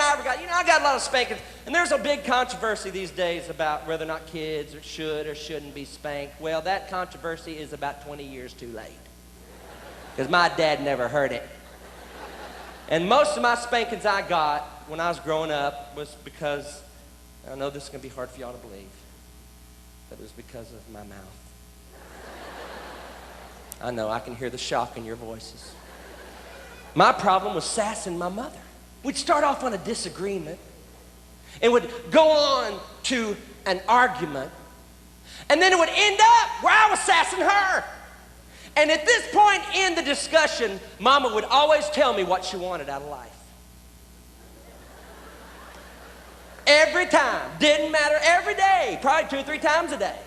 I ever got, I got a lot of spankings. And there's a big controversy these days about whether or not kids should or shouldn't be spanked. Well, that controversy is about 20 years too late. Because my dad never heard it. And most of my spankings I got when I was growing up was because, I know this is going to be hard for y'all to believe, but it was because of my mouth. I know, I can hear the shock in your voices. My problem was sassing my mother. We'd start off on a disagreement and would go on to an argument, and then it would end up where I was sassing her. And at this point in the discussion, Mama would always tell me what she wanted out of life. Every time, didn't matter, every day, probably 2 or 3 times a day.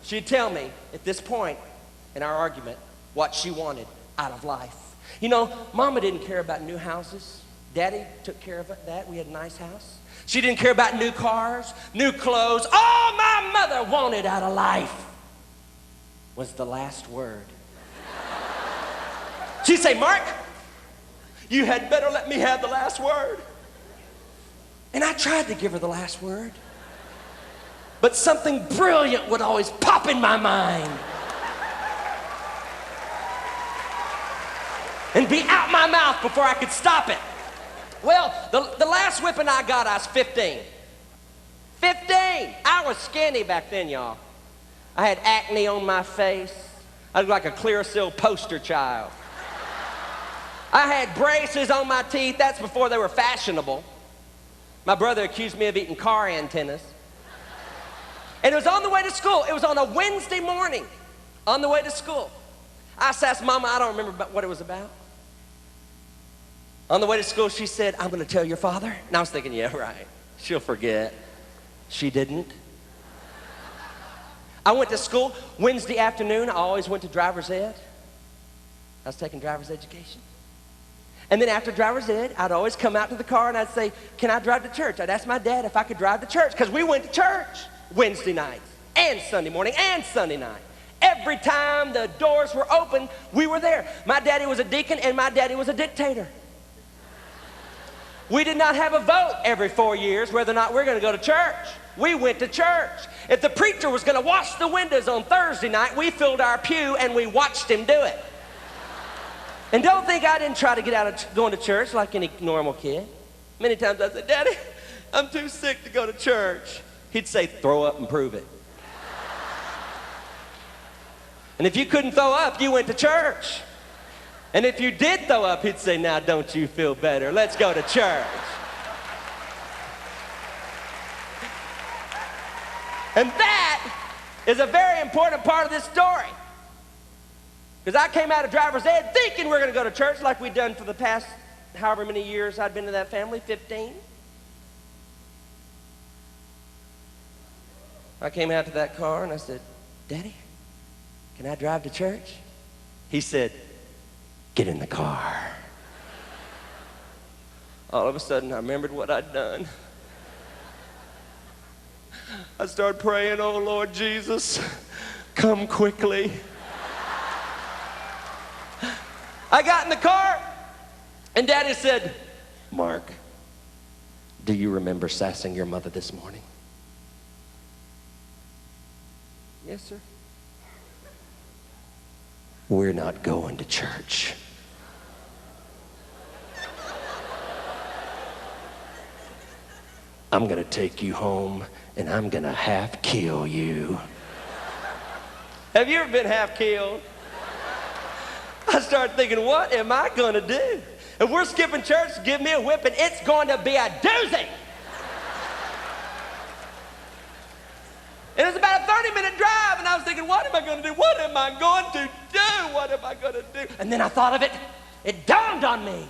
She'd tell me at this point in our argument what she wanted out of life. Mama didn't care about new houses. Daddy took care of that. We had a nice house. She didn't care about new cars, new clothes. All my mother wanted out of life was the last word. She'd say, Mark, you had better let me have the last word. And I tried to give her the last word, but something brilliant would always pop in my mind and be out my mouth before I could stop it. Well, the last whipping I got, I was 15. 15! I was skinny back then, y'all. I had acne on my face. I looked like a Clearasil poster child. I had braces on my teeth. That's before they were fashionable. My brother accused me of eating car antennas. And it was on the way to school. It was on a Wednesday morning on the way to school. I asked Mama, I don't remember what it was about. On the way to school, she said, I'm going to tell your father. And I was thinking, yeah, right. She'll forget. She didn't. I went to school Wednesday afternoon. I always went to driver's ed. I was taking driver's education. And then after driver's ed, I'd always come out to the car and I'd say, can I drive to church? I'd ask my dad if I could drive to church, because we went to church Wednesday nights and Sunday morning and Sunday night. Every time the doors were open, we were there. My daddy was a deacon and my daddy was a dictator. We did not have a vote every 4 years whether or not we're going to go to church. We went to church. If the preacher was going to wash the windows on Thursday night, we filled our pew and we watched him do it. And don't think I didn't try to get out of going to church like any normal kid. Many times I said, Daddy, I'm too sick to go to church. He'd say, throw up and prove it. And if you couldn't throw up, you went to church. And if you did throw up, he'd say, now don't you feel better? Let's go to church. And that is a very important part of this story. Because I came out of driver's ed thinking we're going to go to church like we'd done for the past however many years I'd been in that family, 15. I came out to that car and I said, Daddy, can I drive to church? He said, get in the car. All of a sudden, I remembered what I'd done. I started praying, oh Lord Jesus, come quickly. I got in the car, and Daddy said, Mark, do you remember sassing your mother this morning? Yes, sir. We're not going to church. I'm going to take you home, and I'm going to half kill you. Have you ever been half killed? I started thinking, what am I going to do? If we're skipping church, give me a whipping, it's going to be a doozy. And it was about a 30-minute drive, and I was thinking, what am I going to do? What am I going to do? What am I going to do? And then I thought of it. It dawned on me.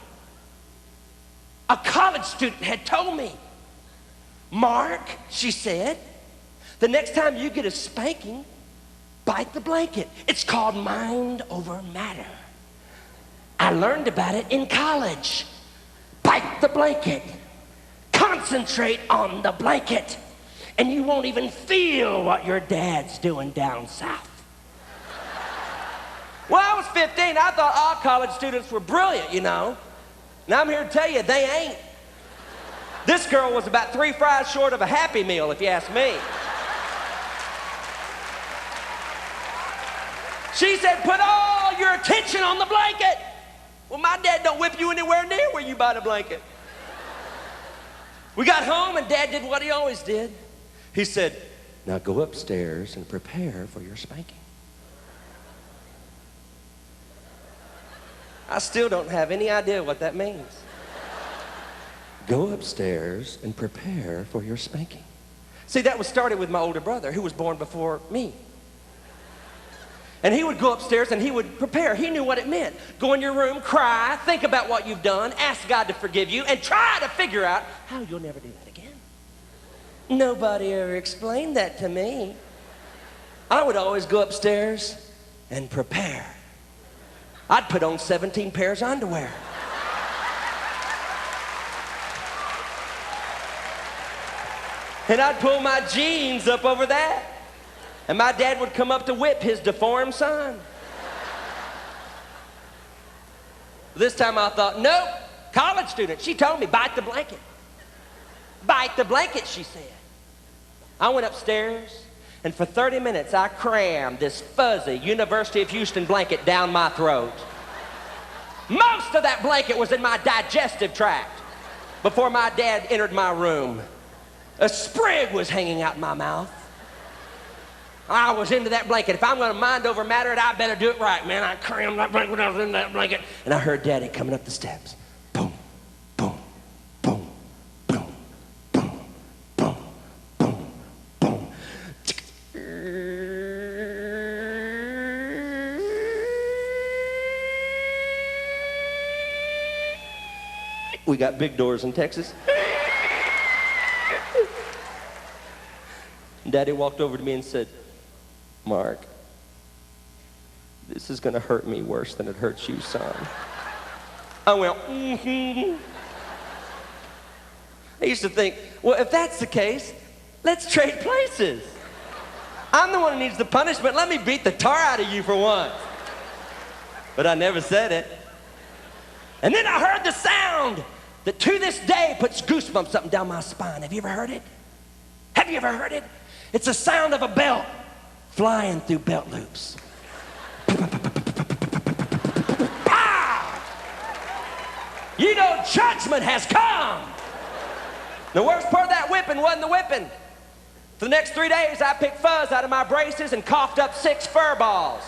A college student had told me, Mark, she said, the next time you get a spanking, bite the blanket. It's called mind over matter. I learned about it in college. Bite the blanket. Concentrate on the blanket. And you won't even feel what your dad's doing down south. Well, I was 15. I thought all college students were brilliant, you know. Now I'm here to tell you, they ain't. This girl was about 3 fries short of a Happy Meal, if you ask me. She said, put all your attention on the blanket. Well, my dad don't whip you anywhere near where you buy the blanket. We got home and Dad did what he always did. He said, now go upstairs and prepare for your spanking. I still don't have any idea what that means. Go upstairs and prepare for your spanking. See, that was started with my older brother, who was born before me. And he would go upstairs and he would prepare. He knew what it meant. Go in your room, cry, think about what you've done, ask God to forgive you, and try to figure out how you'll never do that again. Nobody ever explained that to me. I would always go upstairs and prepare. I'd put on 17 pairs of underwear. And I'd pull my jeans up over that. And my dad would come up to whip his deformed son. This time I thought, nope, college student. She told me, bite the blanket. Bite the blanket, she said. I went upstairs, and for 30 minutes I crammed this fuzzy University of Houston blanket down my throat. Most of that blanket was in my digestive tract before my dad entered my room. A sprig was hanging out in my mouth. I was into that blanket. If I'm going to mind over matter it, I better do it right, man. I crammed that blanket when I was in that blanket. And I heard Daddy coming up the steps. Boom, boom, boom, boom, boom, boom, boom, boom. We got big doors in Texas. Daddy walked over to me and said, Mark, this is going to hurt me worse than it hurts you, son. I went, mm-hmm. I used to think, well, if that's the case, let's trade places. I'm the one who needs the punishment. Let me beat the tar out of you for once. But I never said it. And then I heard the sound that to this day puts goosebumps up and down my spine. Have you ever heard it? Have you ever heard it? It's the sound of a belt flying through belt loops. Pow! You know judgment has come. The worst part of that whipping wasn't the whipping. For the next 3 days, I picked fuzz out of my braces and coughed up 6 fur balls.